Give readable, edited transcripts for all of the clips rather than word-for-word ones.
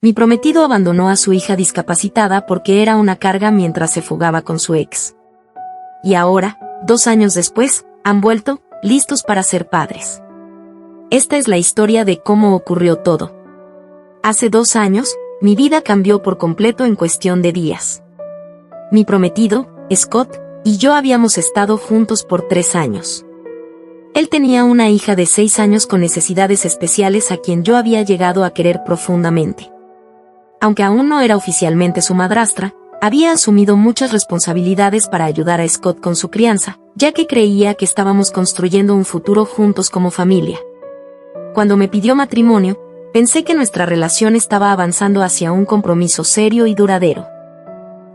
Mi prometido abandonó a su hija discapacitada porque era una carga mientras se fugaba con su ex. Y ahora, 2 años después, han vuelto, listos para ser padres. Esta es la historia de cómo ocurrió todo. Hace 2 años, mi vida cambió por completo en cuestión de días. Mi prometido, Scott, y yo habíamos estado juntos por 3 años. Él tenía una hija de 6 años con necesidades especiales a quien yo había llegado a querer profundamente. Aunque aún no era oficialmente su madrastra, había asumido muchas responsabilidades para ayudar a Scott con su crianza, ya que creía que estábamos construyendo un futuro juntos como familia. Cuando me pidió matrimonio, pensé que nuestra relación estaba avanzando hacia un compromiso serio y duradero.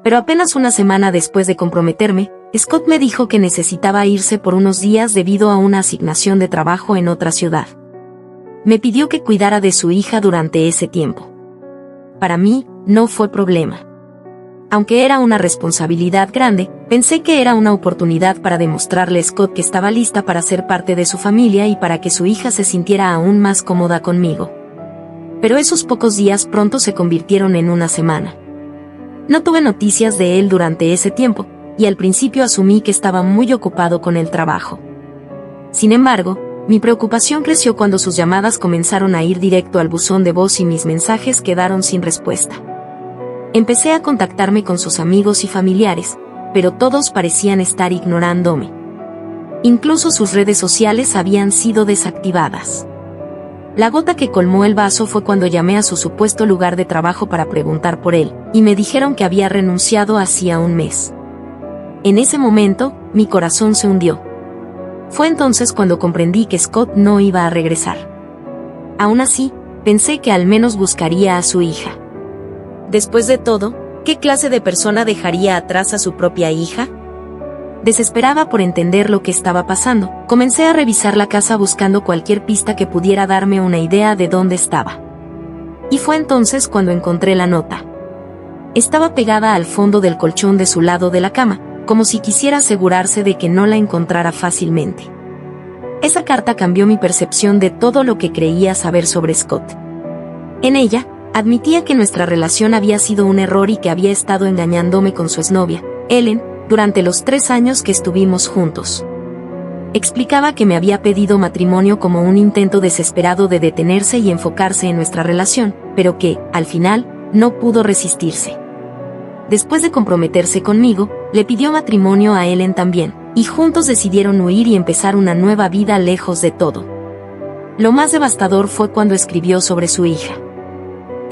Pero apenas una semana después de comprometerme, Scott me dijo que necesitaba irse por unos días debido a una asignación de trabajo en otra ciudad. Me pidió que cuidara de su hija durante ese tiempo. Para mí, no fue problema. Aunque era una responsabilidad grande, pensé que era una oportunidad para demostrarle a Scott que estaba lista para ser parte de su familia y para que su hija se sintiera aún más cómoda conmigo. Pero esos pocos días pronto se convirtieron en una semana. No tuve noticias de él durante ese tiempo, y al principio asumí que estaba muy ocupado con el trabajo. Sin embargo, mi preocupación creció cuando sus llamadas comenzaron a ir directo al buzón de voz y mis mensajes quedaron sin respuesta. Empecé a contactarme con sus amigos y familiares, pero todos parecían estar ignorándome. Incluso sus redes sociales habían sido desactivadas. La gota que colmó el vaso fue cuando llamé a su supuesto lugar de trabajo para preguntar por él, y me dijeron que había renunciado hacía un mes. En ese momento, mi corazón se hundió. Fue entonces cuando comprendí que Scott no iba a regresar. Aún así, pensé que al menos buscaría a su hija. Después de todo, ¿qué clase de persona dejaría atrás a su propia hija? Desesperada por entender lo que estaba pasando, comencé a revisar la casa buscando cualquier pista que pudiera darme una idea de dónde estaba. Y fue entonces cuando encontré la nota. Estaba pegada al fondo del colchón de su lado de la cama, como si quisiera asegurarse de que no la encontrara fácilmente. Esa carta cambió mi percepción de todo lo que creía saber sobre Scott. En ella, admitía que nuestra relación había sido un error y que había estado engañándome con su exnovia, Ellen, durante los 3 años que estuvimos juntos. Explicaba que me había pedido matrimonio como un intento desesperado de detenerse y enfocarse en nuestra relación, pero que, al final, no pudo resistirse. Después de comprometerse conmigo, le pidió matrimonio a Ellen también, y juntos decidieron huir y empezar una nueva vida lejos de todo. Lo más devastador fue cuando escribió sobre su hija.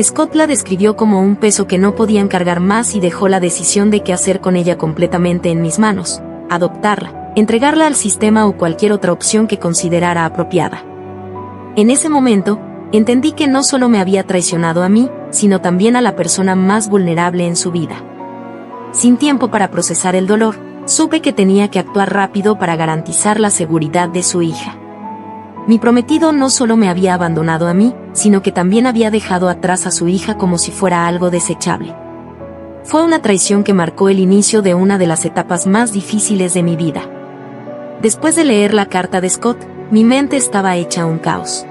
Scott la describió como un peso que no podían cargar más y dejó la decisión de qué hacer con ella completamente en mis manos: adoptarla, entregarla al sistema o cualquier otra opción que considerara apropiada. En ese momento, entendí que no solo me había traicionado a mí, sino también a la persona más vulnerable en su vida. Sin tiempo para procesar el dolor, supe que tenía que actuar rápido para garantizar la seguridad de su hija. Mi prometido no solo me había abandonado a mí, sino que también había dejado atrás a su hija como si fuera algo desechable. Fue una traición que marcó el inicio de una de las etapas más difíciles de mi vida. Después de leer la carta de Scott, mi mente estaba hecha un caos.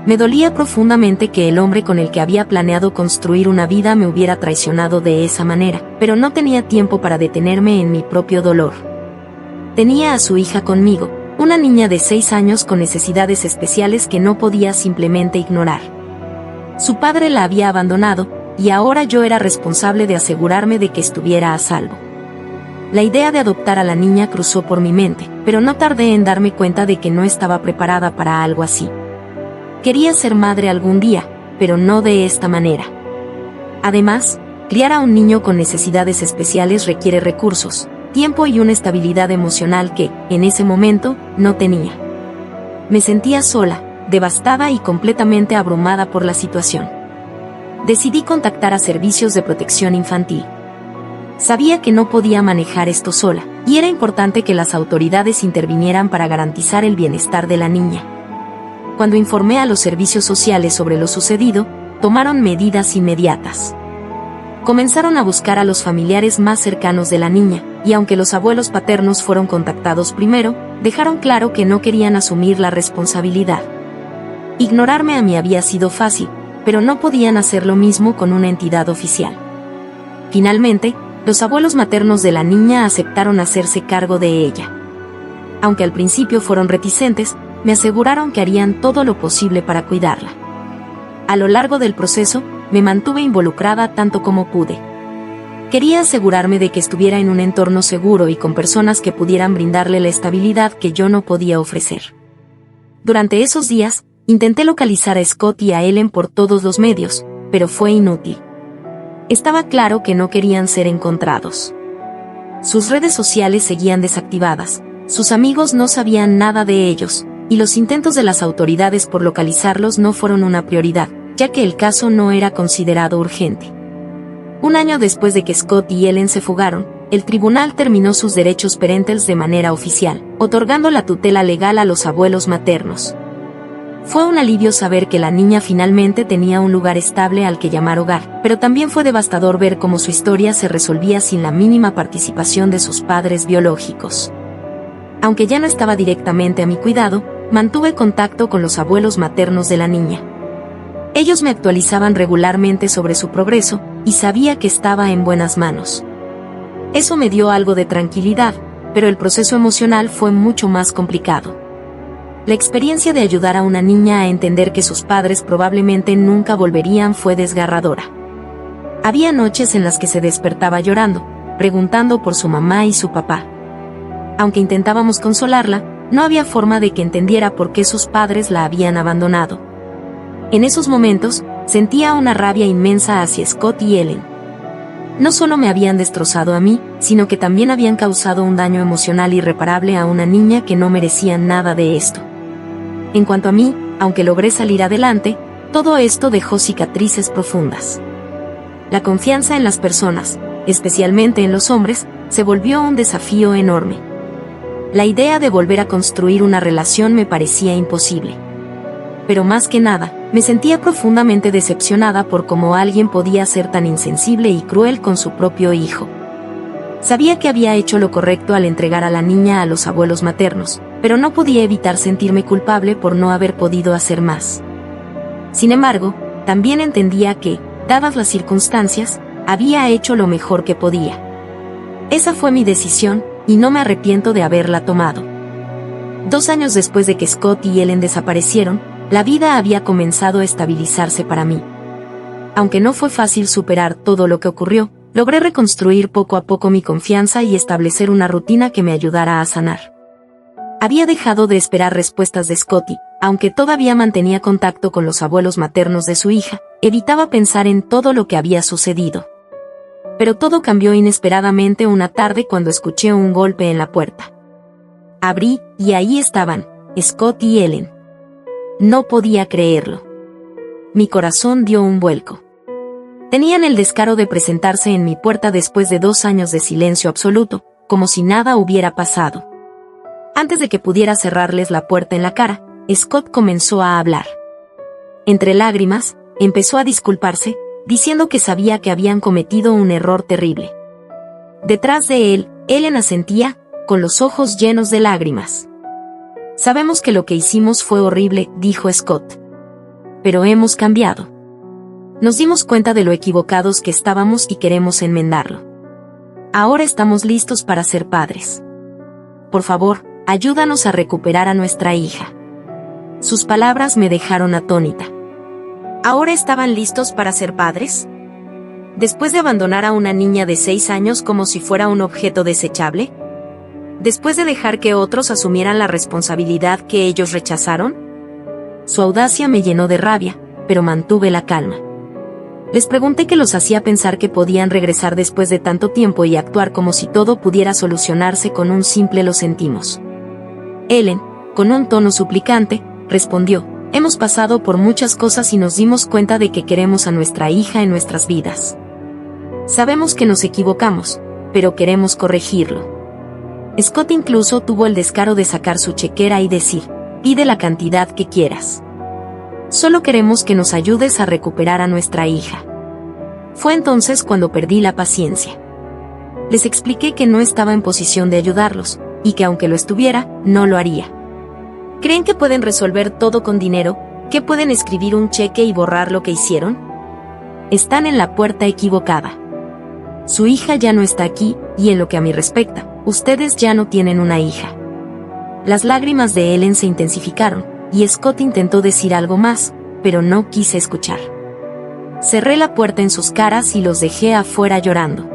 Me dolía profundamente que el hombre con el que había planeado construir una vida me hubiera traicionado de esa manera, pero no tenía tiempo para detenerme en mi propio dolor. Tenía a su hija conmigo, una niña de 6 años con necesidades especiales que no podía simplemente ignorar. Su padre la había abandonado, y ahora yo era responsable de asegurarme de que estuviera a salvo. La idea de adoptar a la niña cruzó por mi mente, pero no tardé en darme cuenta de que no estaba preparada para algo así. Quería ser madre algún día, pero no de esta manera. Además, criar a un niño con necesidades especiales requiere recursos, tiempo y una estabilidad emocional que, en ese momento, no tenía. Me sentía sola, devastada y completamente abrumada por la situación. Decidí contactar a Servicios de Protección Infantil. Sabía que no podía manejar esto sola, y era importante que las autoridades intervinieran para garantizar el bienestar de la niña. Cuando informé a los servicios sociales sobre lo sucedido, tomaron medidas inmediatas. Comenzaron a buscar a los familiares más cercanos de la niña, y aunque los abuelos paternos fueron contactados primero, dejaron claro que no querían asumir la responsabilidad. Ignorarme a mí había sido fácil, pero no podían hacer lo mismo con una entidad oficial. Finalmente, los abuelos maternos de la niña aceptaron hacerse cargo de ella. Aunque al principio fueron reticentes, me aseguraron que harían todo lo posible para cuidarla. A lo largo del proceso, me mantuve involucrada tanto como pude. Quería asegurarme de que estuviera en un entorno seguro y con personas que pudieran brindarle la estabilidad que yo no podía ofrecer. Durante esos días, intenté localizar a Scott y a Ellen por todos los medios, pero fue inútil. Estaba claro que no querían ser encontrados. Sus redes sociales seguían desactivadas, sus amigos no sabían nada de ellos, y los intentos de las autoridades por localizarlos no fueron una prioridad, ya que el caso no era considerado urgente. Un año después de que Scott y Ellen se fugaron, el tribunal terminó sus derechos parentales de manera oficial, otorgando la tutela legal a los abuelos maternos. Fue un alivio saber que la niña finalmente tenía un lugar estable al que llamar hogar, pero también fue devastador ver cómo su historia se resolvía sin la mínima participación de sus padres biológicos. Aunque ya no estaba directamente a mi cuidado, mantuve contacto con los abuelos maternos de la niña. Ellos me actualizaban regularmente sobre su progreso, y sabía que estaba en buenas manos. Eso me dio algo de tranquilidad, pero el proceso emocional fue mucho más complicado. La experiencia de ayudar a una niña a entender que sus padres probablemente nunca volverían fue desgarradora. Había noches en las que se despertaba llorando, preguntando por su mamá y su papá. Aunque intentábamos consolarla, no había forma de que entendiera por qué sus padres la habían abandonado. En esos momentos, sentía una rabia inmensa hacia Scott y Ellen. No solo me habían destrozado a mí, sino que también habían causado un daño emocional irreparable a una niña que no merecía nada de esto. En cuanto a mí, aunque logré salir adelante, todo esto dejó cicatrices profundas. La confianza en las personas, especialmente en los hombres, se volvió un desafío enorme. La idea de volver a construir una relación me parecía imposible. Pero más que nada, me sentía profundamente decepcionada por cómo alguien podía ser tan insensible y cruel con su propio hijo. Sabía que había hecho lo correcto al entregar a la niña a los abuelos maternos, pero no podía evitar sentirme culpable por no haber podido hacer más. Sin embargo, también entendía que, dadas las circunstancias, había hecho lo mejor que podía. Esa fue mi decisión, y no me arrepiento de haberla tomado. 2 años después de que Scott y Ellen desaparecieron, la vida había comenzado a estabilizarse para mí. Aunque no fue fácil superar todo lo que ocurrió, logré reconstruir poco a poco mi confianza y establecer una rutina que me ayudara a sanar. Había dejado de esperar respuestas de Scotty, aunque todavía mantenía contacto con los abuelos maternos de su hija, evitaba pensar en todo lo que había sucedido. Pero todo cambió inesperadamente una tarde cuando escuché un golpe en la puerta. Abrí, y ahí estaban, Scott y Ellen. No podía creerlo. Mi corazón dio un vuelco. Tenían el descaro de presentarse en mi puerta después de 2 años de silencio absoluto, como si nada hubiera pasado. Antes de que pudiera cerrarles la puerta en la cara, Scott comenzó a hablar. Entre lágrimas, empezó a disculparse, diciendo que sabía que habían cometido un error terrible. Detrás de él, Ellen asentía, con los ojos llenos de lágrimas. Sabemos que lo que hicimos fue horrible, dijo Scott. Pero hemos cambiado. Nos dimos cuenta de lo equivocados que estábamos y queremos enmendarlo. Ahora estamos listos para ser padres. Por favor, ayúdanos a recuperar a nuestra hija. Sus palabras me dejaron atónita. ¿Ahora estaban listos para ser padres? ¿Después de abandonar a una niña de 6 años como si fuera un objeto desechable? ¿Después de dejar que otros asumieran la responsabilidad que ellos rechazaron? Su audacia me llenó de rabia, pero mantuve la calma. Les pregunté qué los hacía pensar que podían regresar después de tanto tiempo y actuar como si todo pudiera solucionarse con un simple "lo sentimos". Ellen, con un tono suplicante, respondió: hemos pasado por muchas cosas y nos dimos cuenta de que queremos a nuestra hija en nuestras vidas. Sabemos que nos equivocamos, pero queremos corregirlo. Scott incluso tuvo el descaro de sacar su chequera y decir: pide la cantidad que quieras. Solo queremos que nos ayudes a recuperar a nuestra hija. Fue entonces cuando perdí la paciencia. Les expliqué que no estaba en posición de ayudarlos, y que aunque lo estuviera, no lo haría. ¿Creen que pueden resolver todo con dinero? qué pueden escribir un cheque y borrar lo que hicieron? Están en la puerta equivocada. Su hija ya no está aquí, y en lo que a mí respecta, ustedes ya no tienen una hija. Las lágrimas de Ellen se intensificaron, y Scott intentó decir algo más, pero no quise escuchar. Cerré la puerta en sus caras y los dejé afuera llorando.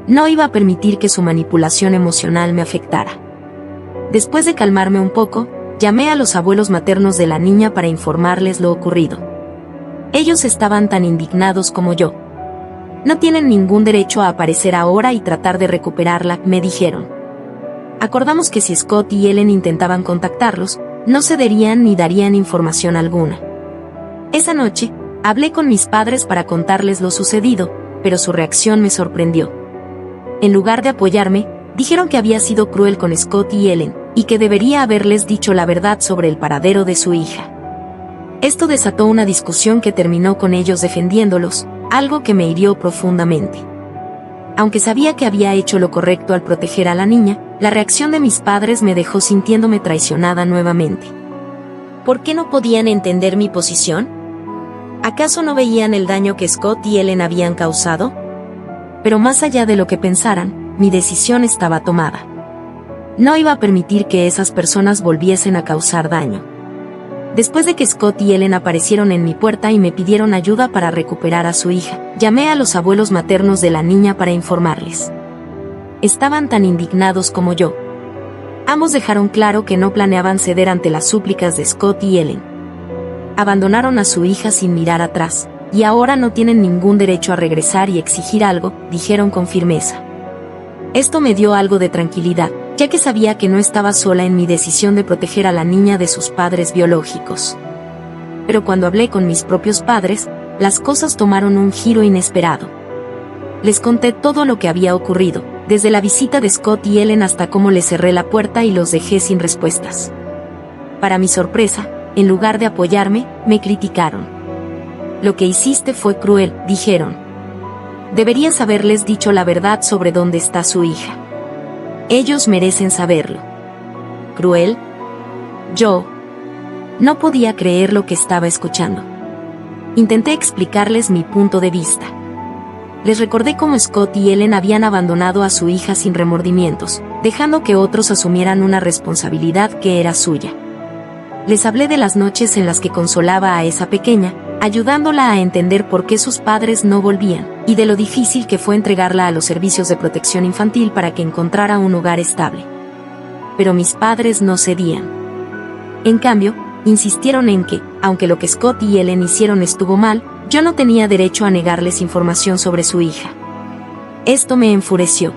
No iba a permitir que su manipulación emocional me afectara. Después de calmarme un poco, llamé a los abuelos maternos de la niña para informarles lo ocurrido. Ellos estaban tan indignados como yo. No tienen ningún derecho a aparecer ahora y tratar de recuperarla, me dijeron. Acordamos que si Scott y Ellen intentaban contactarlos, no cederían ni darían información alguna. Esa noche, hablé con mis padres para contarles lo sucedido, pero su reacción me sorprendió. En lugar de apoyarme, dijeron que había sido cruel con Scott y Ellen, y que debería haberles dicho la verdad sobre el paradero de su hija. Esto desató una discusión que terminó con ellos defendiéndolos, algo que me hirió profundamente. Aunque sabía que había hecho lo correcto al proteger a la niña, la reacción de mis padres me dejó sintiéndome traicionada nuevamente. ¿Por qué no podían entender mi posición? ¿Acaso no veían el daño que Scott y Ellen habían causado? Pero más allá de lo que pensaran, mi decisión estaba tomada. No iba a permitir que esas personas volviesen a causar daño. Después de que Scott y Ellen aparecieron en mi puerta y me pidieron ayuda para recuperar a su hija, llamé a los abuelos maternos de la niña para informarles. Estaban tan indignados como yo. Ambos dejaron claro que no planeaban ceder ante las súplicas de Scott y Ellen. Abandonaron a su hija sin mirar atrás, y ahora no tienen ningún derecho a regresar y exigir algo, dijeron con firmeza. Esto me dio algo de tranquilidad, ya que sabía que no estaba sola en mi decisión de proteger a la niña de sus padres biológicos. Pero cuando hablé con mis propios padres, las cosas tomaron un giro inesperado. Les conté todo lo que había ocurrido, desde la visita de Scott y Ellen hasta cómo les cerré la puerta y los dejé sin respuestas. Para mi sorpresa, en lugar de apoyarme, me criticaron. Lo que hiciste fue cruel, dijeron. Deberías haberles dicho la verdad sobre dónde está su hija. Ellos merecen saberlo. ¿Cruel? Yo no podía creer lo que estaba escuchando. Intenté explicarles mi punto de vista. Les recordé cómo Scott y Ellen habían abandonado a su hija sin remordimientos, dejando que otros asumieran una responsabilidad que era suya. Les hablé de las noches en las que consolaba a esa pequeña, ayudándola a entender por qué sus padres no volvían, y de lo difícil que fue entregarla a los servicios de protección infantil para que encontrara un hogar estable. Pero mis padres no cedían. En cambio, insistieron en que, aunque lo que Scott y Ellen hicieron estuvo mal, yo no tenía derecho a negarles información sobre su hija. Esto me enfureció.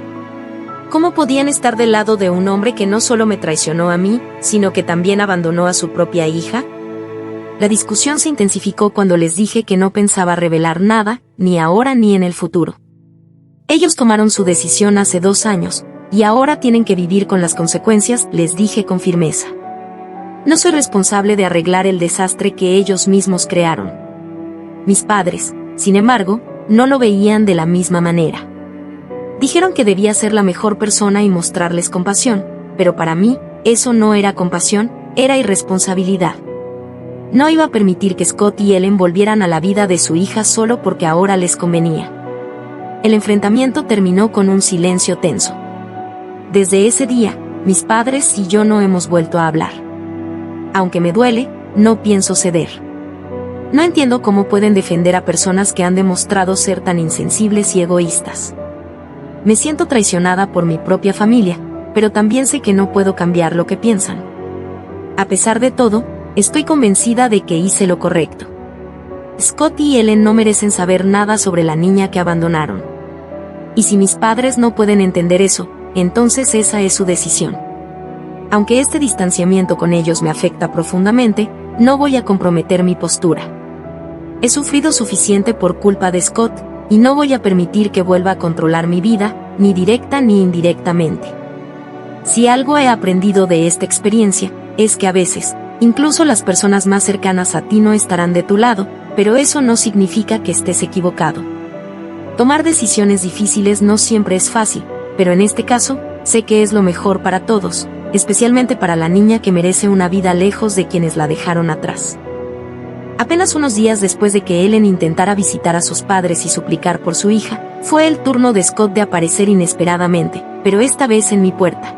¿Cómo podían estar del lado de un hombre que no solo me traicionó a mí, sino que también abandonó a su propia hija? La discusión se intensificó cuando les dije que no pensaba revelar nada, ni ahora ni en el futuro. Ellos tomaron su decisión hace 2 años, y ahora tienen que vivir con las consecuencias, les dije con firmeza. No soy responsable de arreglar el desastre que ellos mismos crearon. Mis padres, sin embargo, no lo veían de la misma manera. Dijeron que debía ser la mejor persona y mostrarles compasión, pero para mí, eso no era compasión, era irresponsabilidad. No iba a permitir que Scott y Ellen volvieran a la vida de su hija solo porque ahora les convenía. El enfrentamiento terminó con un silencio tenso. Desde ese día, mis padres y yo no hemos vuelto a hablar. Aunque me duele, no pienso ceder. No entiendo cómo pueden defender a personas que han demostrado ser tan insensibles y egoístas. Me siento traicionada por mi propia familia, pero también sé que no puedo cambiar lo que piensan. A pesar de todo, estoy convencida de que hice lo correcto. Scott y Ellen no merecen saber nada sobre la niña que abandonaron. Y si mis padres no pueden entender eso, entonces esa es su decisión. Aunque este distanciamiento con ellos me afecta profundamente, no voy a comprometer mi postura. He sufrido suficiente por culpa de Scott, y no voy a permitir que vuelva a controlar mi vida, ni directa ni indirectamente. Si algo he aprendido de esta experiencia, es que a veces, incluso las personas más cercanas a ti no estarán de tu lado, pero eso no significa que estés equivocado. Tomar decisiones difíciles no siempre es fácil, pero en este caso, sé que es lo mejor para todos, especialmente para la niña que merece una vida lejos de quienes la dejaron atrás. Apenas unos días después de que Ellen intentara visitar a sus padres y suplicar por su hija, fue el turno de Scott de aparecer inesperadamente, pero esta vez en mi puerta.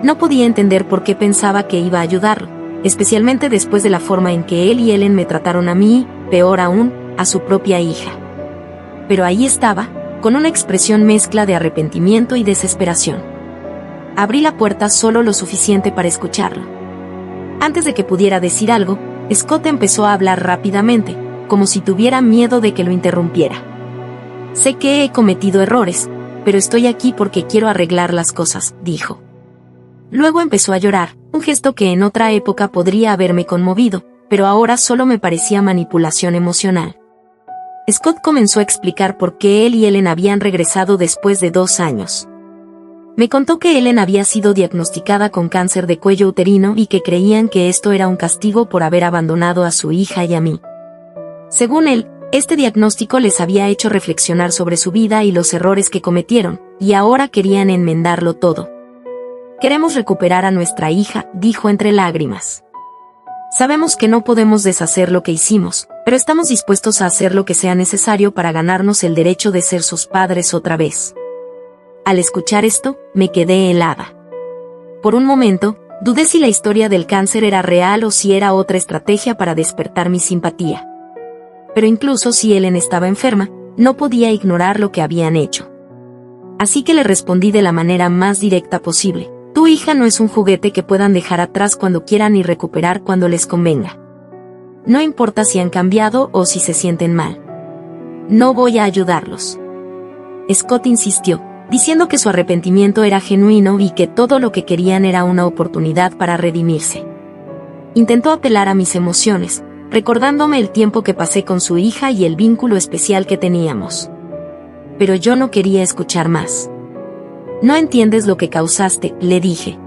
No podía entender por qué pensaba que iba a ayudarlo, especialmente después de la forma en que él y Ellen me trataron a mí, peor aún, a su propia hija. Pero ahí estaba, con una expresión mezcla de arrepentimiento y desesperación. Abrí la puerta solo lo suficiente para escucharlo. Antes de que pudiera decir algo, Scott empezó a hablar rápidamente, como si tuviera miedo de que lo interrumpiera. Sé que he cometido errores, pero estoy aquí porque quiero arreglar las cosas, dijo. Luego empezó a llorar, un gesto que en otra época podría haberme conmovido, pero ahora solo me parecía manipulación emocional. Scott comenzó a explicar por qué él y Ellen habían regresado después de 2 años. Me contó que Ellen había sido diagnosticada con cáncer de cuello uterino y que creían que esto era un castigo por haber abandonado a su hija y a mí. Según él, este diagnóstico les había hecho reflexionar sobre su vida y los errores que cometieron, y ahora querían enmendarlo todo. Queremos recuperar a nuestra hija, dijo entre lágrimas. Sabemos que no podemos deshacer lo que hicimos, pero estamos dispuestos a hacer lo que sea necesario para ganarnos el derecho de ser sus padres otra vez. Al escuchar esto, me quedé helada. Por un momento, dudé si la historia del cáncer era real o si era otra estrategia para despertar mi simpatía. Pero incluso si Ellen estaba enferma, no podía ignorar lo que habían hecho. Así que le respondí de la manera más directa posible. Tu hija no es un juguete que puedan dejar atrás cuando quieran y recuperar cuando les convenga. No importa si han cambiado o si se sienten mal. No voy a ayudarlos. Scott insistió, diciendo que su arrepentimiento era genuino y que todo lo que querían era una oportunidad para redimirse. Intentó apelar a mis emociones, recordándome el tiempo que pasé con su hija y el vínculo especial que teníamos. Pero yo no quería escuchar más. No entiendes lo que causaste, le dije.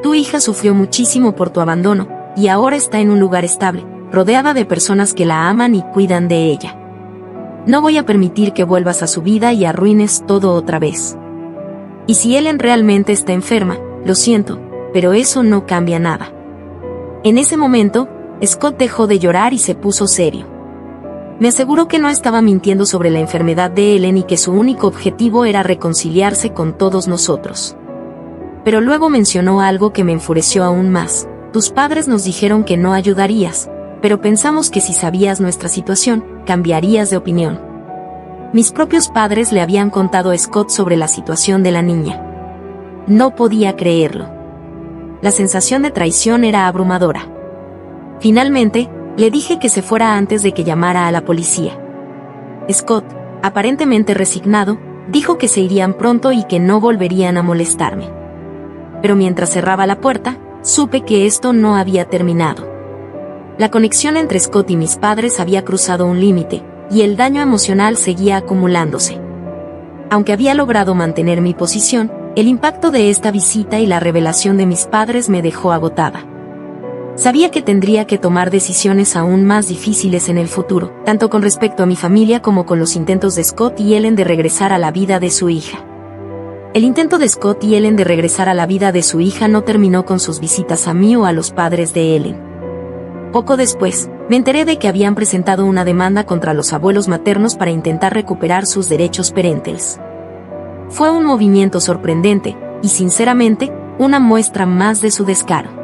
Tu hija sufrió muchísimo por tu abandono, y ahora está en un lugar estable, rodeada de personas que la aman y cuidan de ella. No voy a permitir que vuelvas a su vida y arruines todo otra vez. Y si Ellen realmente está enferma, lo siento, pero eso no cambia nada. En ese momento, Scott dejó de llorar y se puso serio. Me aseguró que no estaba mintiendo sobre la enfermedad de Ellen y que su único objetivo era reconciliarse con todos nosotros. Pero luego mencionó algo que me enfureció aún más. Tus padres nos dijeron que no ayudarías, pero pensamos que si sabías nuestra situación, cambiarías de opinión. Mis propios padres le habían contado a Scott sobre la situación de la niña. No podía creerlo. La sensación de traición era abrumadora. Finalmente, le dije que se fuera antes de que llamara a la policía. Scott, aparentemente resignado, dijo que se irían pronto y que no volverían a molestarme. Pero mientras cerraba la puerta, supe que esto no había terminado. La conexión entre Scott y mis padres había cruzado un límite, y el daño emocional seguía acumulándose. Aunque había logrado mantener mi posición, el impacto de esta visita y la revelación de mis padres me dejó agotada. Sabía que tendría que tomar decisiones aún más difíciles en el futuro, tanto con respecto a mi familia como con los intentos de Scott y Ellen de regresar a la vida de su hija. El intento de Scott y Ellen de regresar a la vida de su hija no terminó con sus visitas a mí o a los padres de Ellen. Poco después, me enteré de que habían presentado una demanda contra los abuelos maternos para intentar recuperar sus derechos parentales. Fue un movimiento sorprendente, y sinceramente, una muestra más de su descaro.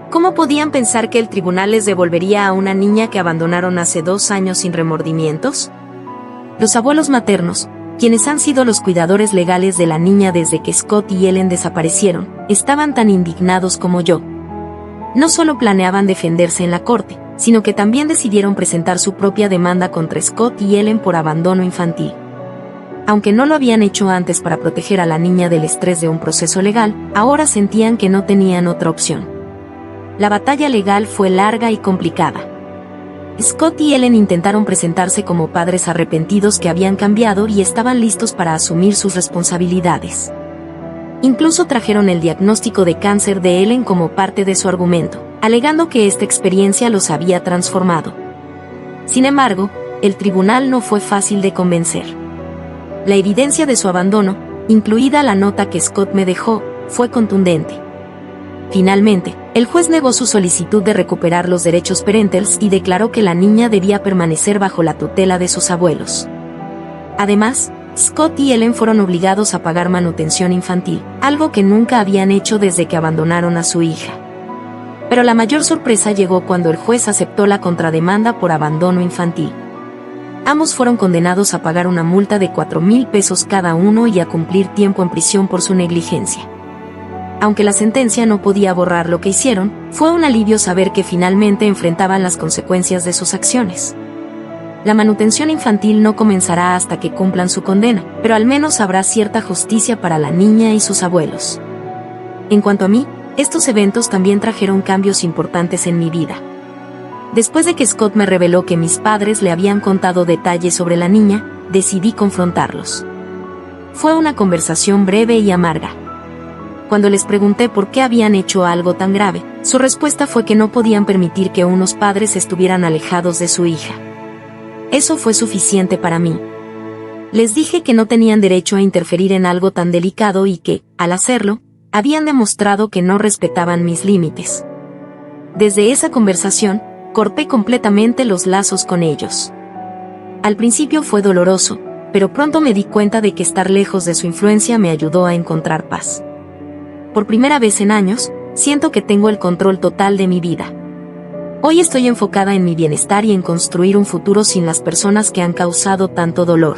¿Cómo podían pensar que el tribunal les devolvería a una niña que abandonaron hace 2 años sin remordimientos? Los abuelos maternos, quienes han sido los cuidadores legales de la niña desde que Scott y Ellen desaparecieron, estaban tan indignados como yo. No solo planeaban defenderse en la corte, sino que también decidieron presentar su propia demanda contra Scott y Ellen por abandono infantil. Aunque no lo habían hecho antes para proteger a la niña del estrés de un proceso legal, ahora sentían que no tenían otra opción. La batalla legal fue larga y complicada. Scott y Ellen intentaron presentarse como padres arrepentidos que habían cambiado y estaban listos para asumir sus responsabilidades. Incluso trajeron el diagnóstico de cáncer de Ellen como parte de su argumento, alegando que esta experiencia los había transformado. Sin embargo, el tribunal no fue fácil de convencer. La evidencia de su abandono, incluida la nota que Scott me dejó, fue contundente. Finalmente, El juez negó su solicitud de recuperar los derechos parentales y declaró que la niña debía permanecer bajo la tutela de sus abuelos. Además, Scott y Ellen fueron obligados a pagar manutención infantil, algo que nunca habían hecho desde que abandonaron a su hija. Pero la mayor sorpresa llegó cuando el juez aceptó la contrademanda por abandono infantil. Ambos fueron condenados a pagar una multa de $4,000 cada uno y a cumplir tiempo en prisión por su negligencia. Aunque la sentencia no podía borrar lo que hicieron, fue un alivio saber que finalmente enfrentaban las consecuencias de sus acciones. La manutención infantil no comenzará hasta que cumplan su condena, pero al menos habrá cierta justicia para la niña y sus abuelos. En cuanto a mí, estos eventos también trajeron cambios importantes en mi vida. Después de que Scott me reveló que mis padres le habían contado detalles sobre la niña, decidí confrontarlos. Fue una conversación breve y amarga. Cuando les pregunté por qué habían hecho algo tan grave, su respuesta fue que no podían permitir que unos padres estuvieran alejados de su hija. Eso fue suficiente para mí. Les dije que no tenían derecho a interferir en algo tan delicado y que, al hacerlo, habían demostrado que no respetaban mis límites. Desde esa conversación, corté completamente los lazos con ellos. Al principio fue doloroso, pero pronto me di cuenta de que estar lejos de su influencia me ayudó a encontrar paz. Por primera vez en años, siento que tengo el control total de mi vida. Hoy estoy enfocada en mi bienestar y en construir un futuro sin las personas que han causado tanto dolor.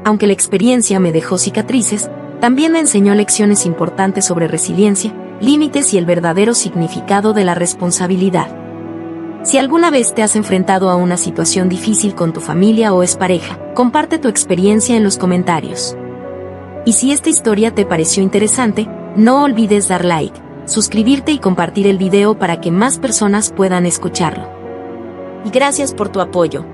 Aunque la experiencia me dejó cicatrices, también me enseñó lecciones importantes sobre resiliencia, límites y el verdadero significado de la responsabilidad. Si alguna vez te has enfrentado a una situación difícil con tu familia o expareja, comparte tu experiencia en los comentarios. Y si esta historia te pareció interesante, no olvides dar like, suscribirte y compartir el video para que más personas puedan escucharlo. Y gracias por tu apoyo.